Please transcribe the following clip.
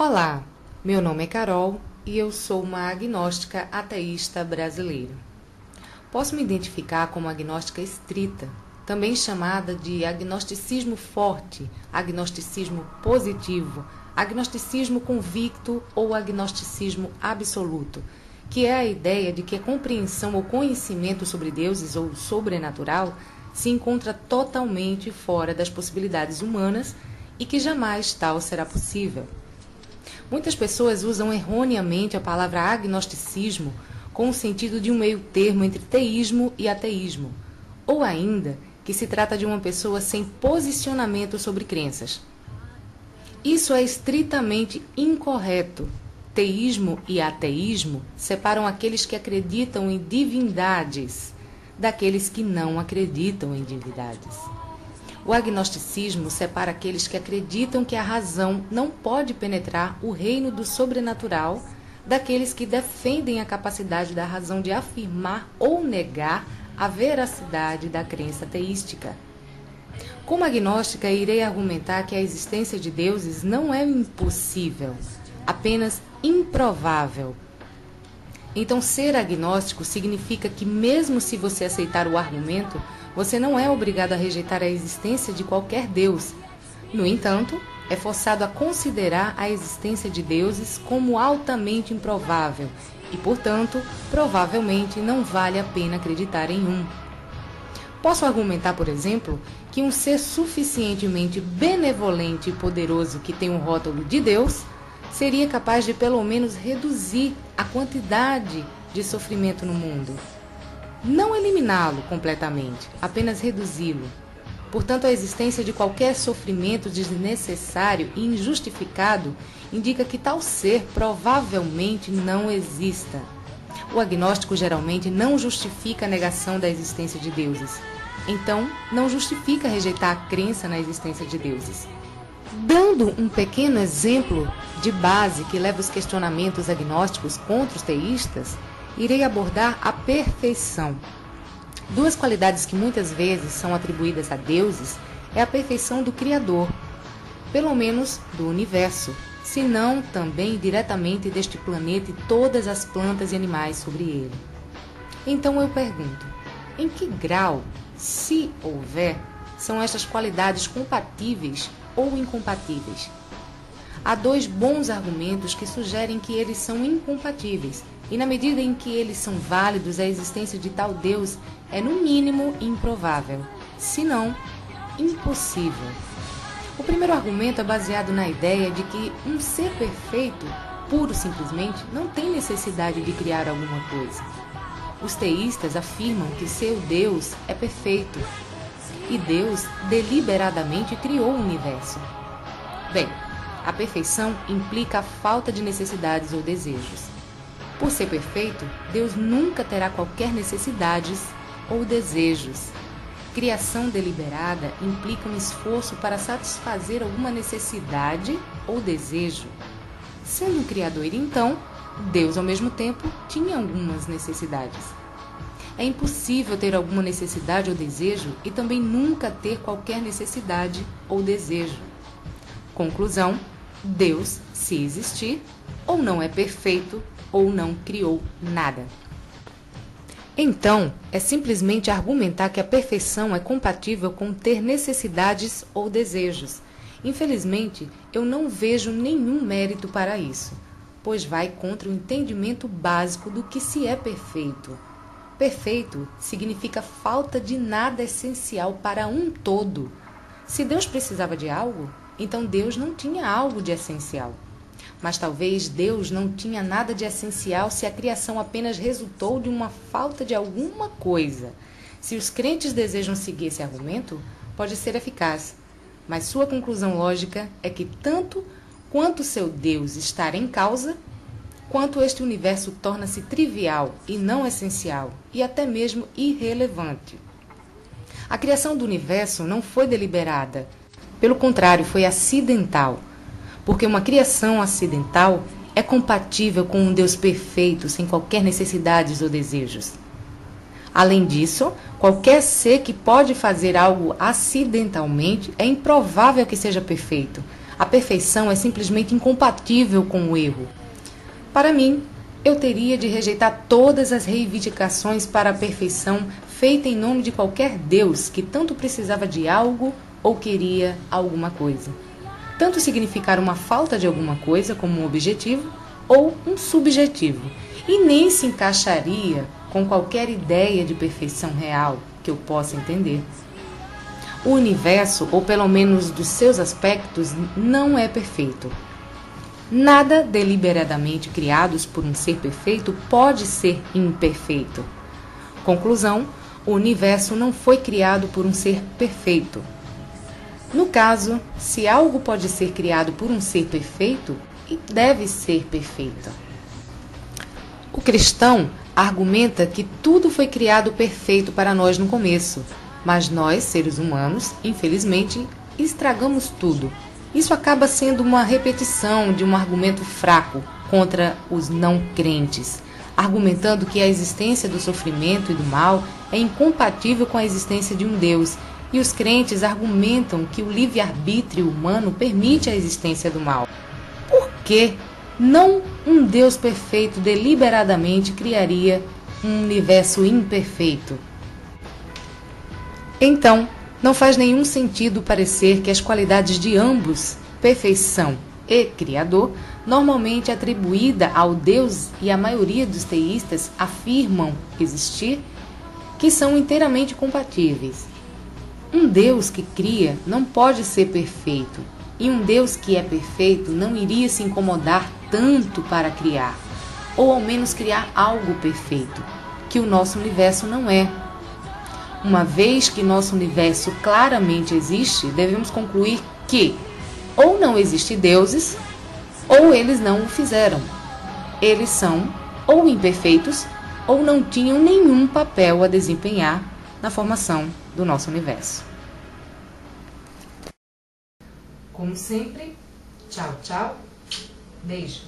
Olá, meu nome é Carol e eu sou uma agnóstica ateísta brasileira. Posso me identificar como agnóstica estrita, também chamada de agnosticismo forte, agnosticismo positivo, agnosticismo convicto ou agnosticismo absoluto, que é a ideia de que a compreensão ou conhecimento sobre deuses ou sobrenatural se encontra totalmente fora das possibilidades humanas e que jamais tal será possível. Muitas pessoas usam erroneamente a palavra agnosticismo com o sentido de um meio termo entre teísmo e ateísmo, ou ainda que se trata de uma pessoa sem posicionamento sobre crenças. Isso é estritamente incorreto. Teísmo e ateísmo separam aqueles que acreditam em divindades daqueles que não acreditam em divindades. O agnosticismo separa aqueles que acreditam que a razão não pode penetrar o reino do sobrenatural daqueles que defendem a capacidade da razão de afirmar ou negar a veracidade da crença teística. Como agnóstica, irei argumentar que a existência de deuses não é impossível, apenas improvável. Então, ser agnóstico significa que, mesmo se você aceitar o argumento, você não é obrigado a rejeitar a existência de qualquer Deus. No entanto, é forçado a considerar a existência de deuses como altamente improvável e, portanto, provavelmente não vale a pena acreditar em um. Posso argumentar, por exemplo, que um ser suficientemente benevolente e poderoso que tem um rótulo de Deus seria capaz de pelo menos reduzir a quantidade de sofrimento no mundo. Não eliminá-lo completamente, apenas reduzi-lo. Portanto, a existência de qualquer sofrimento desnecessário e injustificado indica que tal ser provavelmente não exista. O agnóstico geralmente não justifica a negação da existência de deuses. Então, não justifica rejeitar a crença na existência de deuses. Dando um pequeno exemplo de base que leva os questionamentos agnósticos contra os teístas, irei abordar a perfeição. Duas qualidades que muitas vezes são atribuídas a deuses é a perfeição do Criador, pelo menos do universo, se não também diretamente deste planeta e todas as plantas e animais sobre ele. Então eu pergunto, em que grau, se houver, são estas qualidades compatíveis ou incompatíveis? Há dois bons argumentos que sugerem que eles são incompatíveis, e na medida em que eles são válidos, a existência de tal Deus é no mínimo improvável, se não impossível. O primeiro argumento é baseado na ideia de que um ser perfeito, puro simplesmente, não tem necessidade de criar alguma coisa. Os teístas afirmam que seu Deus é perfeito, e Deus deliberadamente criou o universo. Bem, a perfeição implica a falta de necessidades ou desejos. Por ser perfeito, Deus nunca terá qualquer necessidades ou desejos. Criação deliberada implica um esforço para satisfazer alguma necessidade ou desejo. Sendo um criador, então, Deus ao mesmo tempo tinha algumas necessidades. É impossível ter alguma necessidade ou desejo e também nunca ter qualquer necessidade ou desejo. Conclusão: Deus, se existir, ou não é perfeito, ou não criou nada. Então, é simplesmente argumentar que a perfeição é compatível com ter necessidades ou desejos. Infelizmente, eu não vejo nenhum mérito para isso, pois vai contra o entendimento básico do que se é perfeito. Perfeito significa falta de nada essencial para um todo. Se Deus precisava de algo, então Deus não tinha algo de essencial. Mas talvez Deus não tinha nada de essencial se a criação apenas resultou de uma falta de alguma coisa. Se os crentes desejam seguir esse argumento, pode ser eficaz, mas sua conclusão lógica é que tanto quanto seu Deus estar em causa, quanto este universo torna-se trivial e não essencial, e até mesmo irrelevante. A criação do universo não foi deliberada, pelo contrário, foi acidental. Porque uma criação acidental é compatível com um Deus perfeito, sem qualquer necessidades ou desejos. Além disso, qualquer ser que pode fazer algo acidentalmente é improvável que seja perfeito, A perfeição é simplesmente incompatível com o erro. Para mim, eu teria de rejeitar todas as reivindicações para a perfeição feita em nome de qualquer Deus que tanto precisava de algo ou queria alguma coisa. Tanto significar uma falta de alguma coisa como um objetivo ou um subjetivo, e nem se encaixaria com qualquer ideia de perfeição real que eu possa entender. O universo, ou pelo menos dos seus aspectos, não é perfeito. Nada deliberadamente criados por um ser perfeito pode ser imperfeito. Conclusão: o universo não foi criado por um ser perfeito. No caso, se algo pode ser criado por um ser perfeito, deve ser perfeito. O cristão argumenta que tudo foi criado perfeito para nós no começo, mas nós, seres humanos, infelizmente, estragamos tudo. Isso acaba sendo uma repetição de um argumento fraco contra os não crentes, argumentando que a existência do sofrimento e do mal é incompatível com a existência de um Deus, e os crentes argumentam que o livre-arbítrio humano permite a existência do mal. Por que não um Deus perfeito deliberadamente criaria um universo imperfeito? Então, não faz nenhum sentido parecer que as qualidades de ambos, perfeição e Criador, normalmente atribuída ao Deus, e a maioria dos teístas afirmam existir, que são inteiramente compatíveis. Um Deus que cria não pode ser perfeito, e um Deus que é perfeito não iria se incomodar tanto para criar, ou ao menos criar algo perfeito, que o nosso universo não é. Uma vez que nosso universo claramente existe, devemos concluir que ou não existem deuses, ou eles não o fizeram. Eles são ou imperfeitos, ou não tinham nenhum papel a desempenhar na formação do nosso universo. Como sempre, tchau, tchau, beijo.